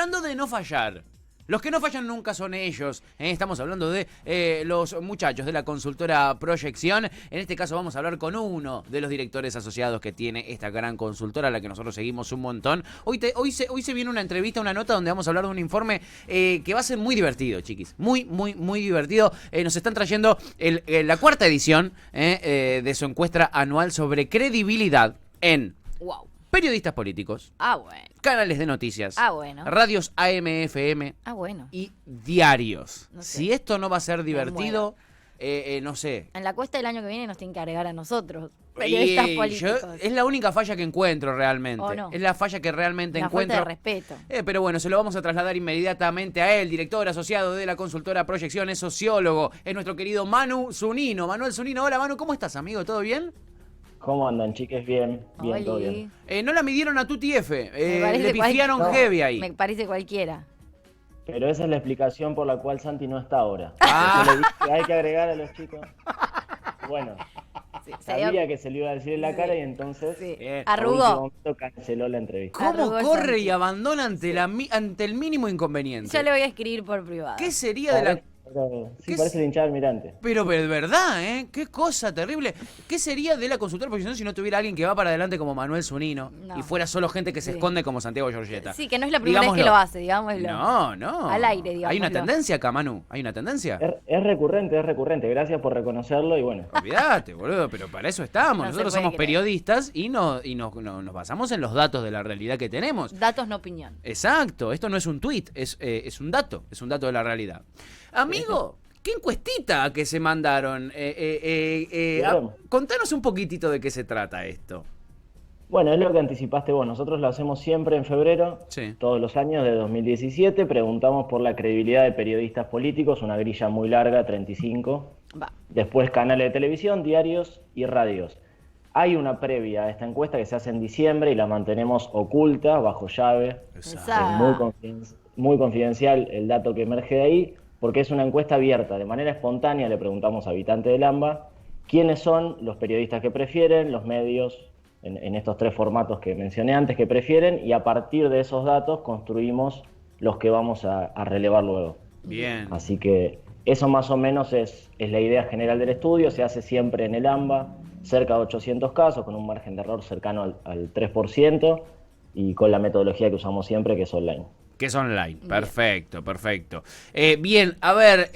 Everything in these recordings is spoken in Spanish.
hablando de no fallar. Los que no fallan nunca son ellos. Estamos hablando de los muchachos de la consultora Proyección. En este caso vamos a hablar con uno de los directores asociados que tiene esta gran consultora, a la que nosotros seguimos un montón. Hoy se viene una entrevista, una nota donde vamos a hablar de un informe que va a ser muy divertido, chiquis. Muy divertido. Nos están trayendo la cuarta edición de su encuesta anual sobre credibilidad en... Wow. Periodistas políticos, Bueno. canales de noticias, Bueno. radios AM, FM Bueno. y diarios. No sé. Si esto no va a ser divertido, no sé. En la cuesta del año que viene nos tienen que agregar a nosotros, periodistas políticos. Es la única falla que encuentro realmente. ¿O no? Es la falla que realmente Una encuentro. falta de respeto. Pero bueno, se lo vamos a trasladar inmediatamente a él, director asociado de la consultora Proyección, es sociólogo, es nuestro querido Manu Zunino. Manuel Zunino, hola Manu, ¿cómo estás, amigo? ¿Todo bien? ¿Cómo andan, chiques? Bien, Oli. todo bien. No la midieron a Tuti F. Me parece Le pifiaron no. heavy ahí. Me parece cualquiera. Pero esa es la explicación por la cual Santi no está ahora. Ah. Yo le dije que hay que agregar a los chicos. Bueno, Sí, sabía que se le iba a decir en la cara y entonces Sí. Bien. a último Arrugó. momento canceló la entrevista. ¿Cómo Arrugó corre Santi. y abandona ante el mínimo inconveniente? Yo le voy a escribir por privado. ¿Qué sería de la... Sí, ¿Qué parece el hinchada almirante. Pero de verdad, ¿eh? Qué cosa terrible. ¿Qué sería de la consultora profesional si no tuviera alguien que va para adelante como Manuel Zunino No. y fuera solo gente que se Sí. esconde como Santiago Giorgetta? Sí, que no es la primera vez que lo hace, digámoslo. No. Al aire, Hay una digámoslo. tendencia acá, Manu. Hay una tendencia. Es recurrente. Gracias por reconocerlo y bueno. Olvídate, boludo, pero para eso estamos. No se Nosotros puede somos creer. periodistas y nos basamos en los datos de la realidad que tenemos. Datos, no opinión. Exacto, esto no es un tuit, es un dato de la realidad. Amigo, ¿qué encuestita que se mandaron? Contanos un poquitito de qué se trata esto. Bueno, es lo que anticipaste vos. Nosotros lo hacemos siempre en febrero, Sí. todos los años de 2017. Preguntamos por la credibilidad de periodistas políticos, una grilla muy larga, 35. Va. Después canales de televisión, diarios y radios. Hay una previa a esta encuesta que se hace en diciembre y la mantenemos oculta, bajo llave. Esa. Muy confidencial el dato que emerge de ahí, porque es una encuesta abierta. De manera espontánea le preguntamos a habitantes del AMBA quiénes son los periodistas que prefieren, los medios, en estos tres formatos que mencioné antes, que prefieren, y a partir de esos datos construimos los que vamos a relevar luego. Bien. Así que eso más o menos es la idea general del estudio. Se hace siempre en el AMBA, cerca de 800 casos, con un margen de error cercano al 3%, y con la metodología que usamos siempre, que es online. Que es online. Bien. Perfecto. Bien, a ver,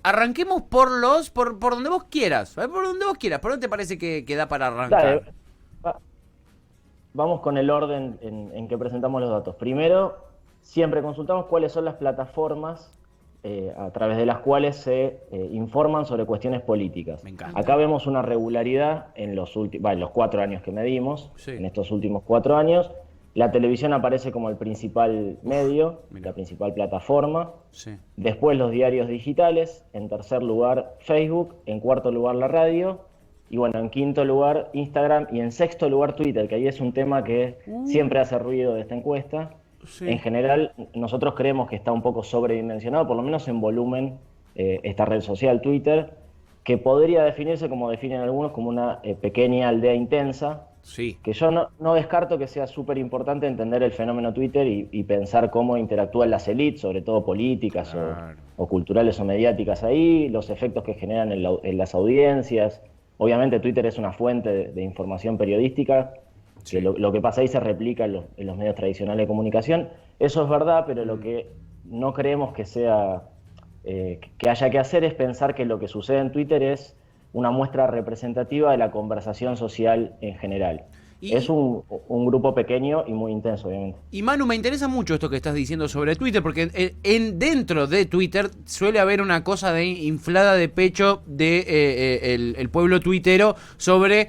arranquemos por donde vos quieras. A ver, por donde vos quieras. ¿Por dónde te parece que da para arrancar? Dale, vamos con el orden en que presentamos los datos. Primero, siempre consultamos cuáles son las plataformas a través de las cuales se informan sobre cuestiones políticas. Me encanta. Acá vemos una regularidad en los 4 años que medimos. Sí. En estos últimos 4 años. La televisión aparece como el principal medio, Mirá. la principal plataforma. Sí. Después los diarios digitales, en tercer lugar Facebook, en cuarto lugar la radio, y bueno, en quinto lugar Instagram, y en sexto lugar Twitter, que ahí es un tema que siempre hace ruido de esta encuesta. Sí. En general, nosotros creemos que está un poco sobredimensionado, por lo menos en volumen, esta red social Twitter, que podría definirse, como definen algunos, como una pequeña aldea intensa, Sí. que yo no descarto que sea súper importante entender el fenómeno Twitter y pensar cómo interactúan las élites, sobre todo políticas Claro. o culturales o mediáticas ahí, los efectos que generan en las audiencias. Obviamente Twitter es una fuente de información periodística, Sí. que lo que pasa ahí se replica en los medios tradicionales de comunicación. Eso es verdad, pero lo que no creemos que sea que haya que hacer es pensar que lo que sucede en Twitter es una muestra representativa de la conversación social en general. Es un grupo pequeño y muy intenso, obviamente. Y Manu, me interesa mucho esto que estás diciendo sobre Twitter, porque dentro de Twitter suele haber una cosa de inflada de pecho de el pueblo tuitero sobre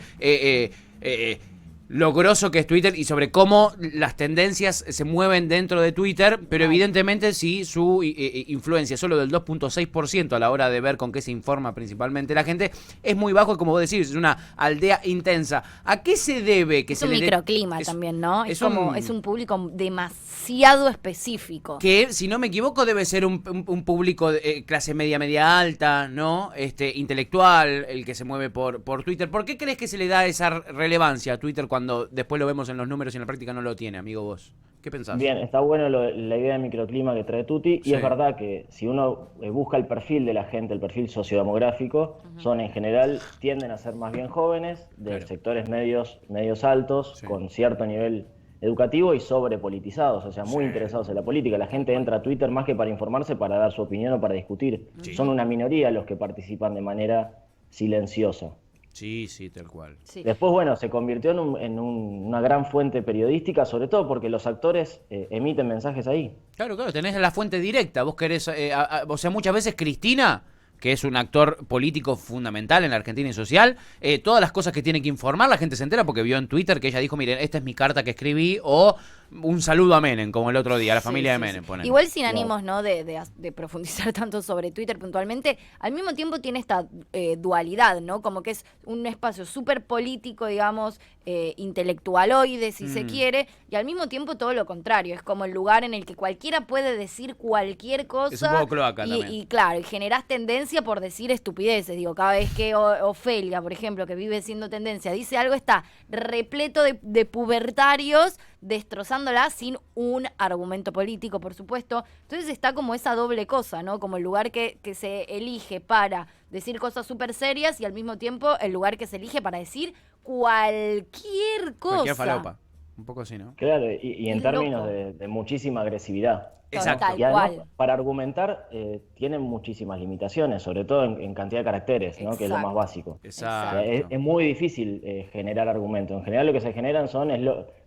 lo grosso que es Twitter y sobre cómo las tendencias se mueven dentro de Twitter, pero evidentemente si su influencia es solo del 2.6% a la hora de ver con qué se informa principalmente la gente, es muy bajo y, como vos decís, es una aldea intensa. ¿A qué se debe que Es se un le dé- microclima es- también, ¿no? es Es un público demasiado específico. Que, si no me equivoco, debe ser un público de clase media alta, ¿no? Intelectual, el que se mueve por Twitter. ¿Por qué crees que se le da esa relevancia a Twitter cuando cuando después lo vemos en los números y en la práctica no lo tiene, amigo vos? ¿Qué pensás? Bien, está bueno la idea de microclima que trae Tuti, y Sí. es verdad que si uno busca el perfil de la gente, el perfil sociodemográfico, son en general, tienden a ser más bien jóvenes, de Claro. sectores medios altos, Sí. con cierto nivel educativo y sobrepolitizados, o sea, muy Sí. interesados en la política. La gente entra a Twitter más que para informarse, para dar su opinión o para discutir. Sí. Son una minoría los que participan de manera silenciosa. Sí, sí, tal cual. Sí. Después, bueno, se convirtió una gran fuente periodística, sobre todo porque los actores emiten mensajes ahí. Claro, claro, tenés la fuente directa. Vos querés, o sea, muchas veces Cristina, que es un actor político fundamental en la Argentina y social, todas las cosas que tiene que informar, la gente se entera porque vio en Twitter que ella dijo, miren, esta es mi carta que escribí, o un saludo a Menem, como el otro día, a la familia de Menem. Ponele. Igual sin Claro. ánimos, ¿no? De profundizar tanto sobre Twitter puntualmente, al mismo tiempo tiene esta dualidad, ¿no? Como que es un espacio súper político, digamos, intelectualoide, si se quiere, y al mismo tiempo todo lo contrario. Es como el lugar en el que cualquiera puede decir cualquier cosa. Es un poco cloaca también. Y claro, y generás tendencia por decir estupideces. Digo, cada vez que Ofelia, por ejemplo, que vive siendo tendencia, dice algo, está repleto de pubertarios destrozándola sin un argumento político, por supuesto. Entonces está como esa doble cosa, ¿no? Como el lugar que se elige para decir cosas súper serias y al mismo tiempo el lugar que se elige para decir cualquier cosa. Cualquier falopa. Un poco así, ¿no? Claro, y en Es términos loco. de muchísima agresividad. Exacto. Tal Y además, cual. para argumentar, tienen muchísimas limitaciones, sobre todo en cantidad de caracteres, ¿no? Que es lo más Exacto. básico. O Exacto. sea, es muy difícil generar argumentos. En general lo que se generan son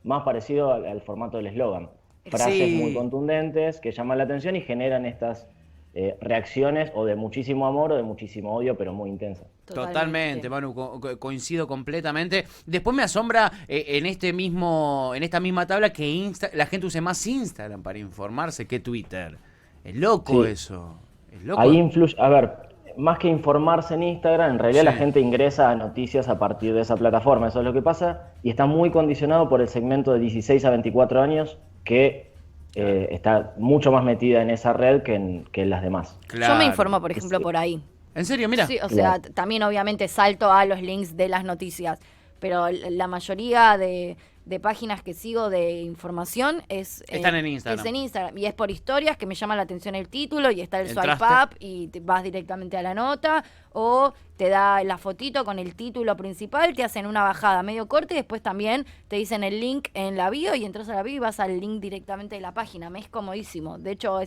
más parecido al formato del eslogan. Frases Sí. muy contundentes que llaman la atención y generan estas reacciones o de muchísimo amor o de muchísimo odio, pero muy intensas. Totalmente, Manu, coincido completamente. Después me asombra en esta misma tabla que la gente use más Instagram para informarse que Twitter. Es loco Sí. eso. Es loco. Ahí influye, a ver, más que informarse en Instagram, en realidad Sí. la gente ingresa a noticias a partir de esa plataforma, eso es lo que pasa, y está muy condicionado por el segmento de 16 a 24 años que está mucho más metida en esa red que en las demás. Claro. Yo me informo, por ejemplo, por ahí. ¿En serio? Mira. Sí, o sea, Claro. también obviamente salto a los links de las noticias, pero la mayoría de páginas que sigo de información Están en Instagram. Es en Instagram y es por historias que me llama la atención el título y está el swipe ¿Entraste? up y te vas directamente a la nota o te da la fotito con el título principal, te hacen una bajada medio corta y después también te dicen el link en la bio y entras a la bio y vas al link directamente de la página. Me es comodísimo. De hecho,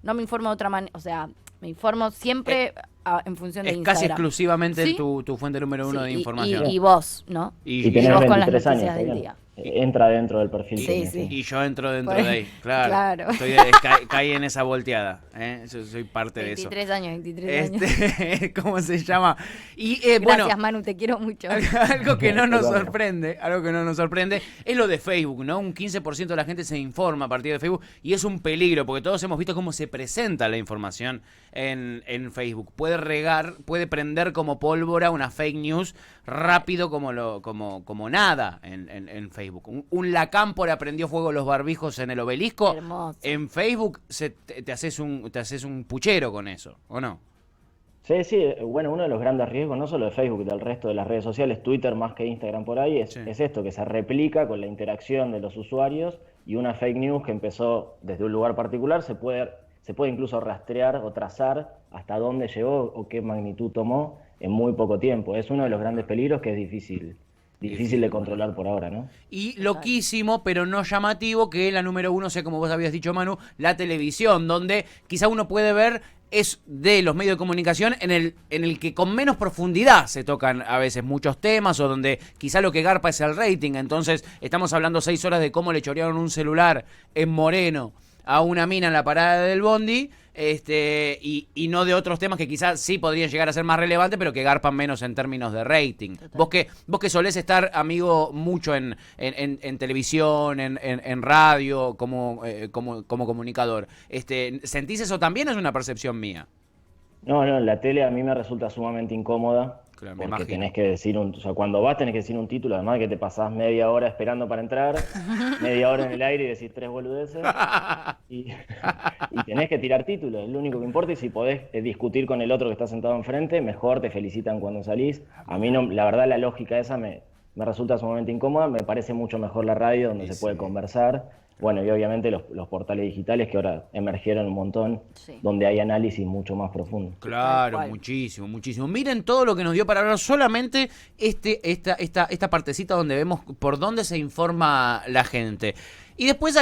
no me informo de otra manera, o sea, me informo siempre en función de Es Instagram. casi exclusivamente ¿Sí? tu fuente número uno Sí, de y- información. Y vos, ¿no? Y Y tenés vos con las 23 años, noticias del está bien. día. Entra dentro del perfil. Sí, que sí. Y yo entro dentro Bueno, de ahí, claro. claro. Caí en esa volteada. Soy parte de eso. 23 años, 23 años. ¿Cómo se llama? Y Gracias, bueno, Manu, te quiero mucho. algo que no nos Perdón. sorprende es lo de Facebook, ¿no? Un 15% de la gente se informa a partir de Facebook y es un peligro porque todos hemos visto cómo se presenta la información en Facebook. Puede prender como pólvora una fake news rápido como nada en Facebook. Un Lacámpora prendió fuego los barbijos en el Obelisco. Hermoso. En Facebook te haces un puchero con eso, ¿o no? Sí, sí, bueno, uno de los grandes riesgos, no solo de Facebook, del resto de las redes sociales, Twitter más que Instagram por ahí, Sí. es esto, que se replica con la interacción de los usuarios y una fake news que empezó desde un lugar particular se puede incluso rastrear o trazar hasta dónde llegó o qué magnitud tomó en muy poco tiempo. Es uno de los grandes peligros que es difícil de controlar por ahora, ¿no? Y loquísimo, pero no llamativo, que la número uno sea, como vos habías dicho, Manu, la televisión, donde quizá uno puede ver es de los medios de comunicación en el que con menos profundidad se tocan a veces muchos temas o donde quizá lo que garpa es el rating. Entonces estamos hablando 6 horas de cómo le chorearon un celular en Moreno a una mina en la parada del bondi, y no de otros temas que quizás sí podrían llegar a ser más relevantes, pero que garpan menos en términos de rating. Total. Vos que solés estar, amigo, mucho en televisión, en radio, como comunicador, ¿sentís eso también o es una percepción mía? No, la tele a mí me resulta sumamente incómoda. Claro, me Porque imagino. tenés que decir o sea, cuando vas tenés que decir un título, además de que te pasás media hora esperando para entrar, media hora en el aire y decís 3 boludeces, y tenés que tirar títulos, es lo único que importa, y si podés discutir con el otro que está sentado enfrente, mejor, te felicitan cuando salís. A mí no, la verdad la lógica esa me me resulta sumamente incómoda, me parece mucho mejor la radio donde se puede conversar. Bueno, y obviamente los portales digitales que ahora emergieron un montón, donde hay análisis mucho más profundo. Claro, muchísimo, muchísimo. Miren todo lo que nos dio para hablar solamente esta partecita donde vemos por dónde se informa la gente. Y después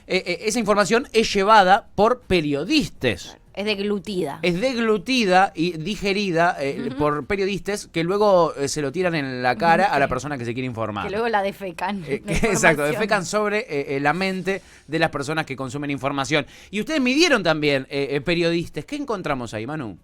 esa información es llevada por periodistas. Es deglutida. Es deglutida y digerida por periodistas que luego se lo tiran en la cara a la persona que se quiere informar. Que luego la defecan. Exacto, defecan sobre la mente de las personas que consumen información. Y ustedes midieron también periodistas. ¿Qué encontramos ahí, Manu?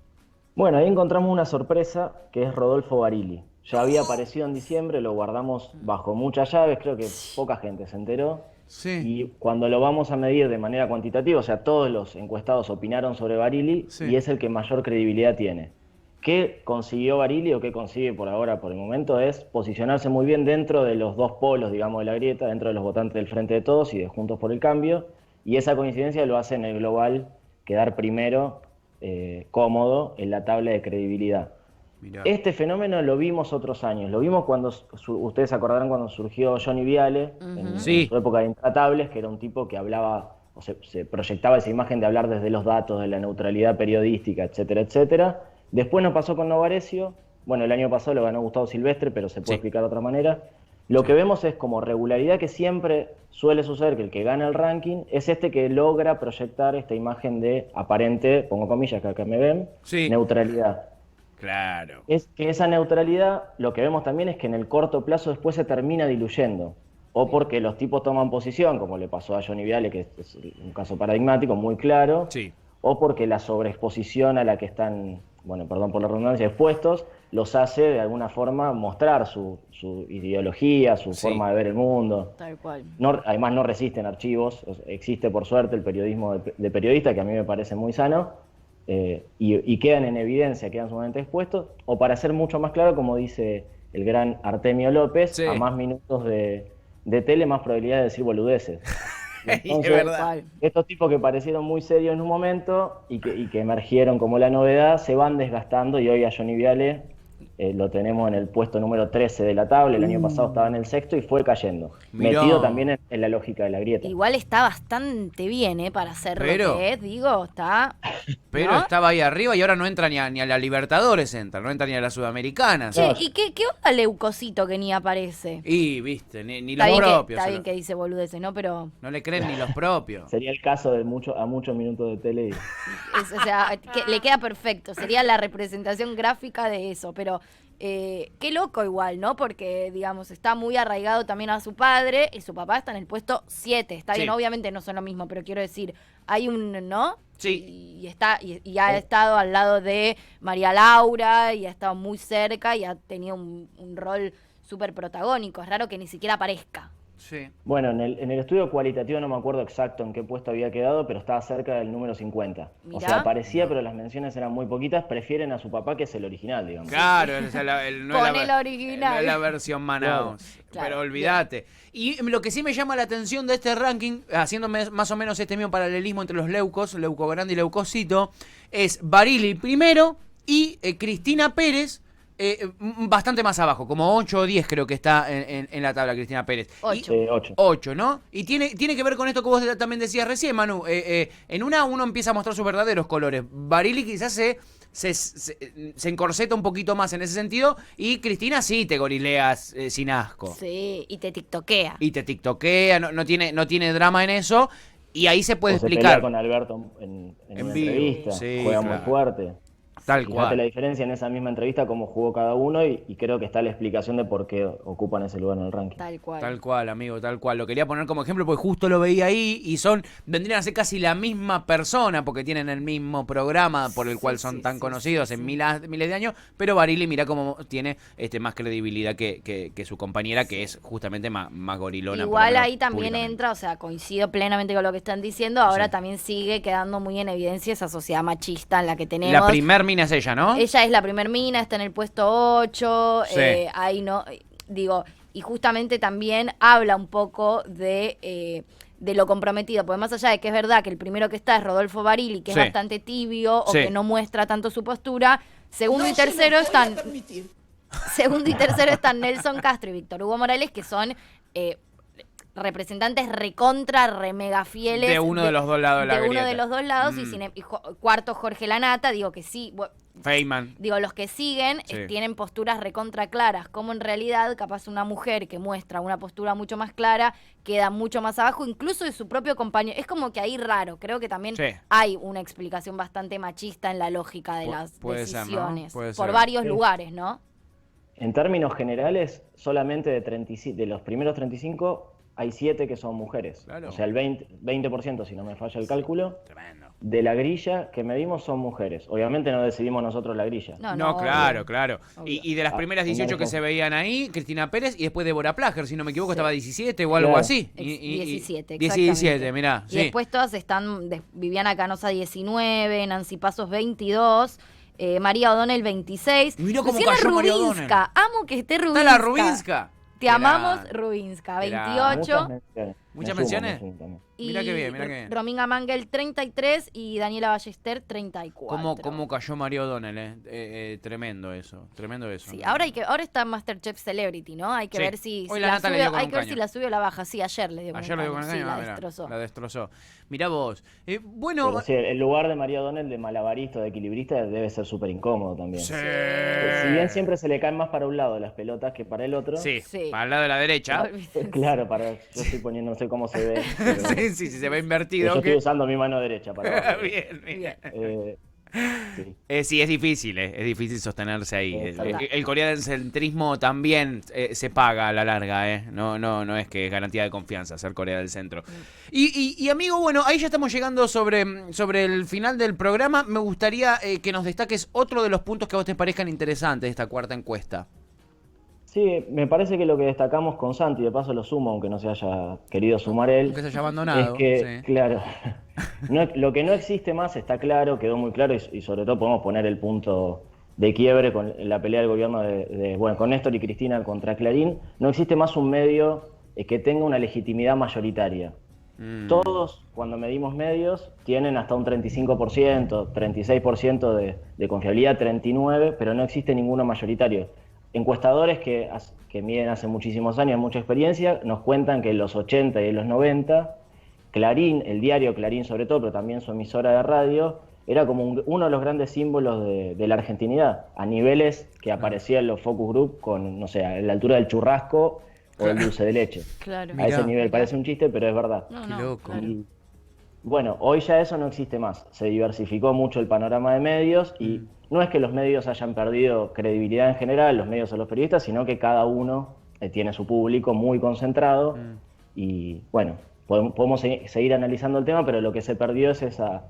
Bueno, ahí encontramos una sorpresa que es Rodolfo Barili. Ya había aparecido en diciembre, lo guardamos bajo muchas llaves, creo que poca gente se enteró. Sí. Y cuando lo vamos a medir de manera cuantitativa, o sea, todos los encuestados opinaron sobre Barili y es el que mayor credibilidad tiene. ¿Qué consiguió Barili o qué consigue por ahora, por el momento? Es posicionarse muy bien dentro de los dos polos, digamos, de la grieta, dentro de los votantes del Frente de Todos y de Juntos por el Cambio. Y esa coincidencia lo hace en el global quedar primero, cómodo, en la tabla de credibilidad. Mirá. Este fenómeno lo vimos otros años, lo vimos cuando, ustedes se acordarán cuando surgió Johnny Viale, en su época de Intratables, que era un tipo que hablaba, o se proyectaba esa imagen de hablar desde los datos, de la neutralidad periodística, etcétera, etcétera. Después nos pasó con Novarecio, bueno, el año pasado lo ganó Gustavo Silvestre, pero se puede explicar de otra manera. Lo que vemos es como regularidad que siempre suele suceder, que el que gana el ranking es este que logra proyectar esta imagen de aparente, pongo comillas que acá me ven, neutralidad. Claro. Es que esa neutralidad, lo que vemos también es que en el corto plazo después se termina diluyendo. O porque los tipos toman posición, como le pasó a Johnny Viale, que es un caso paradigmático, muy claro. Sí. O porque la sobreexposición a la que están, bueno, perdón por la redundancia, expuestos, los hace de alguna forma mostrar su ideología, su forma de ver el mundo. Tal cual. Además no resisten archivos, existe por suerte el periodismo de periodista, que a mí me parece muy sano. Y quedan en evidencia, quedan sumamente expuestos, o para ser mucho más claro, como dice el gran Artemio López, a más minutos de tele, más probabilidad de decir boludeces. Entonces, es verdad. Estos tipos que parecieron muy serios en un momento y que emergieron como la novedad, se van desgastando y hoy a Johnny Viale lo tenemos en el puesto número 13 de la tabla, el año pasado estaba en el sexto y fue cayendo. Mirá. Metido también en la lógica de la grieta. Igual está bastante bien, para ser lo que es, digo, está... Pero ¿no? Estaba ahí arriba y ahora no entra ni a la Libertadores, no entra ni a la Sudamericana. Che, ¿y qué onda Leucosito que ni aparece? Y, viste, ni los propios. Está bien que dice boludeces, ¿no? Pero... No le creen ni los propios. Sería el caso de a muchos minutos de tele. O sea, que le queda perfecto. Sería la representación gráfica de eso, pero... qué loco igual, ¿no? Porque, digamos, está muy arraigado también a su padre y su papá está en el puesto 7. Está bien, obviamente no son lo mismo, pero quiero decir, hay un, ¿no? Sí. Y ha estado al lado de María Laura y ha estado muy cerca y ha tenido un rol súper protagónico. Es raro que ni siquiera aparezca. Sí. Bueno, en el estudio cualitativo no me acuerdo exacto en qué puesto había quedado, pero estaba cerca del número 50. Mirá. O sea, aparecía, pero las menciones eran muy poquitas. Prefieren a su papá, que es el original, digamos. Claro, no es el original. No es la versión Manaus. Claro, pero olvídate. Y lo que sí me llama la atención de este ranking, haciéndome más o menos este mismo paralelismo entre los leucos, Leuco Grande y Leucocito, es Barili primero y Cristina Pérez, bastante más abajo, como 8 o 10 creo que está en la tabla Cristina Pérez. 8. 8, ¿no? Y tiene que ver con esto que vos también decías recién, Manu. En uno empieza a mostrar sus verdaderos colores. Barili quizás se encorseta un poquito más en ese sentido, y Cristina sí te gorileas sin asco. Sí, y te tiktokea. No tiene drama en eso, y ahí se puede explicar. Se pelea con Alberto en una entrevista, juega muy fuerte. Tal Fíjate cual. la diferencia en esa misma entrevista, cómo jugó cada uno, y creo que está la explicación de por qué ocupan ese lugar en el ranking. Tal cual. Tal cual, amigo, tal cual. Lo quería poner como ejemplo porque justo lo veía ahí y vendrían a ser casi la misma persona porque tienen el mismo programa por el cual son tan conocidos en miles de años, pero Barili mira cómo tiene más credibilidad que su compañera, que es justamente más gorilona. Igual ahí también entra, o sea, coincido plenamente con lo que están diciendo, ahora también sigue quedando muy en evidencia esa sociedad machista en la que tenemos. La primer mina es ella, ¿no? Ella es la primer mina, está en el puesto 8, Sí. ahí no, digo, y justamente también habla un poco de lo comprometido, porque más allá de que es verdad que el primero que está es Rodolfo Barili, que es bastante tibio o que no muestra tanto su postura, segundo y tercero están... Segundo y tercero están Nelson Castro y Víctor Hugo Morales, que son representantes recontra, mega fieles. De uno de los dos lados de la De uno grieta. de los dos lados, y cuarto Jorge Lanata, digo que sí. Feynman. Digo, los que siguen Sí. tienen posturas recontra claras, como en realidad capaz una mujer que muestra una postura mucho más clara queda mucho más abajo, incluso de su propio compañero. Es como que ahí raro, creo que también Sí. hay una explicación bastante machista en la lógica de las puede ser, ¿no? decisiones, Puede por ser. varios Sí. lugares, ¿no? En términos generales, solamente de los primeros 35 hay 7 que son mujeres. Claro. O sea, el 20%, si no me falla el cálculo, Tremendo. de la grilla que medimos son mujeres. Obviamente no decidimos nosotros la grilla. No, claro, obvio. claro. Obvio. Y de las primeras 18 que se veían ahí, Cristina Pérez y después Débora Plager, si no me equivoco, estaba 17 o algo Claro. así. 17, 17, mirá. Y Sí. después todas están, Viviana Canosa 19, Nancy Pasos 22, María O'Donnell 26. Mirá cómo Luciana cayó María Rubinska, amo que esté Rubinska. Está la Rubinska. Te Era- amamos, Rubinska, era- 28. ¿Muchas Me sumo, menciones? me sumo también. Mirá qué bien, mirá qué bien. Romina Mangel 33 y Daniela Ballester 34. ¿Cómo cayó María O'Donnell? Tremendo eso. Sí, ahora está Masterchef Celebrity, ¿no? Hay que Sí. ver si Hoy si la la Nata le sube, dio con hay un que ver caño. si la sube o la baja. Sí, ayer le dio con Ayer un le dio con caño. el Sí, caño, la mirá, destrozó. la destrozó. Mirá vos. Bueno, Pero sí, el lugar de María O'Donnell de malabarista o de equilibrista debe ser súper incómodo también. sí. Si bien siempre se le caen más para un lado las pelotas que para el otro. Sí, Sí. para el lado de la derecha. Claro, yo estoy poniendo, no sé cómo se ve. pero Sí, se ve yo invertido. estoy usando mi mano derecha para Bien, bien. sí. Sí, es difícil sostenerse ahí. Exacto. El coreancentrismo también se paga a la larga, no es que es garantía de confianza ser Corea del Centro. Y amigo, bueno, ahí ya estamos llegando sobre el final del programa. Me gustaría que nos destaques otro de los puntos que a vos te parezcan interesantes de esta cuarta encuesta. Sí, me parece que lo que destacamos con Santi, de paso lo sumo, aunque no se haya querido sumar él, Aunque se haya abandonado. es que, sí. claro, lo que no existe más está claro, quedó muy claro y sobre todo podemos poner el punto de quiebre con la pelea del gobierno con Néstor y Cristina contra Clarín. No existe más un medio que tenga una legitimidad mayoritaria. Todos, cuando medimos medios, tienen hasta un 35%, 36% de confiabilidad, 39%, pero no existe ninguno mayoritario. Encuestadores que miden hace muchísimos años, mucha experiencia, nos cuentan que en los 80 y en los 90, Clarín, el diario Clarín sobre todo, pero también su emisora de radio, era como uno de los grandes símbolos de la argentinidad, a niveles que aparecían los focus group con, no sé, a la altura del churrasco o del dulce de leche. Claro. A ese Mirá. nivel, parece un chiste, pero es verdad. No, Qué no, loco. claro. Y, bueno, hoy ya eso no existe más. Se diversificó mucho el panorama de medios y no es que los medios hayan perdido credibilidad en general, los medios o los periodistas, sino que cada uno tiene su público muy concentrado y bueno, podemos seguir analizando el tema, pero lo que se perdió es esa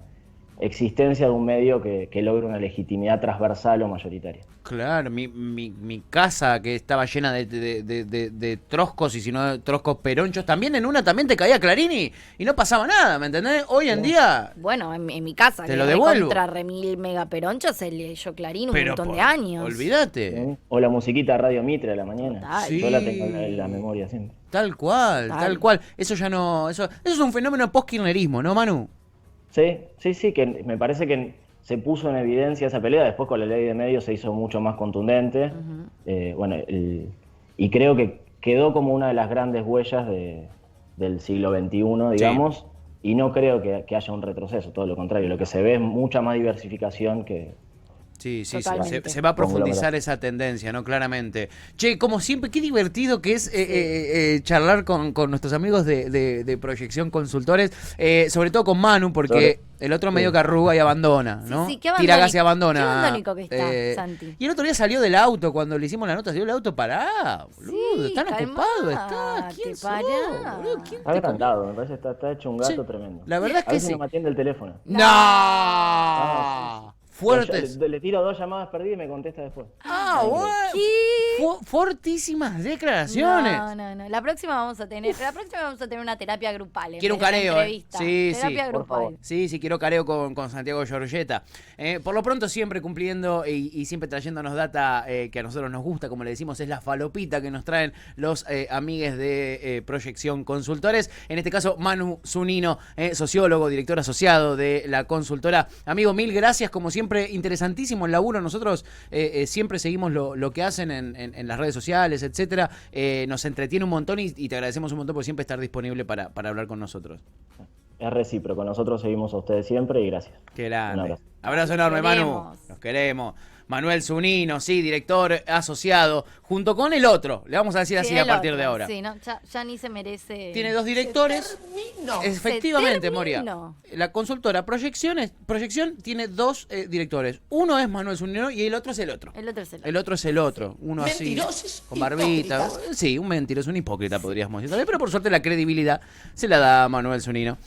existencia de un medio que logre una legitimidad transversal o mayoritaria. Claro, mi casa que estaba llena de troscos y si no troscos peronchos, también en una también te caía Clarín y no pasaba nada, ¿me entendés? Hoy en día... Bueno, en mi casa, Te lo devuelvo. contra Remil Megaperoncho se leyó Clarín un Pero montón de años. Olvídate. O la musiquita de Radio Mitre a la mañana. Total. Sí. Yo la tengo en la memoria siempre. Tal cual, Tal. tal cual. Eso ya no... Eso es un fenómeno post-kirchnerismo, ¿no, Manu? Sí, que me parece que se puso en evidencia esa pelea, después con la ley de medios se hizo mucho más contundente, y creo que quedó como una de las grandes huellas del siglo XXI, digamos, y no creo que haya un retroceso, todo lo contrario, lo que se ve es mucha más diversificación que... Sí, Totalmente. se va a profundizar esa tendencia, ¿no? Claramente. Che, como siempre, qué divertido que es charlar con nuestros amigos de Proyección Consultores, sobre todo con Manu, porque el otro medio que arruga y abandona, ¿no? Sí, qué Tira gas y abandona. Qué abandónico que está, Santi. Y el otro día salió del auto, cuando le hicimos la nota, salió del auto, pará, boludo, están ocupados, está. ¿Quién sos, pará. boludo? ¿Quién Está te agrandado, me parece que está hecho un gato Sí. tremendo. La verdad es A que veces sí. no me atiende el teléfono. ¡No! Fuertes. Le tiro 2 llamadas perdidas y me contesta después. Ah, bueno. Fortísimas declaraciones. No. La próxima vamos a tener una terapia grupal. Quiero un en vez de careo, una entrevista. Sí, Terapia por grupal. favor. Sí, quiero careo con Santiago Giorgetta. Por lo pronto siempre cumpliendo y siempre trayéndonos data que a nosotros nos gusta, como le decimos, es la falopita que nos traen los amigues de Proyección Consultores. En este caso, Manu Zunino, sociólogo, director asociado de la consultora. Amigo, mil gracias como siempre siempre interesantísimo el laburo. Nosotros siempre seguimos lo que hacen en las redes sociales, etcétera. Nos entretiene un montón y te agradecemos un montón por siempre estar disponible para hablar con nosotros. Es recíproco, nosotros seguimos a ustedes siempre y gracias. Qué grande. Un abrazo. Abrazo enorme, Manu. Nos queremos. Manuel Zunino, sí, director asociado, junto con el otro. Le vamos a decir así Sí, a el partir otro, de ahora. Sí, no, ya ni se merece. Tiene 2 directores. Efectivamente, Moria. terminó. La consultora Proyección tiene 2 directores. Uno es Manuel Zunino y el otro es el otro. El otro es el otro. El otro es el otro. Uno así, Mentirosos, con barbita. hipócritas. Sí, un mentiroso, un hipócrita, podríamos decir también. Pero por suerte la credibilidad se la da Manuel Zunino.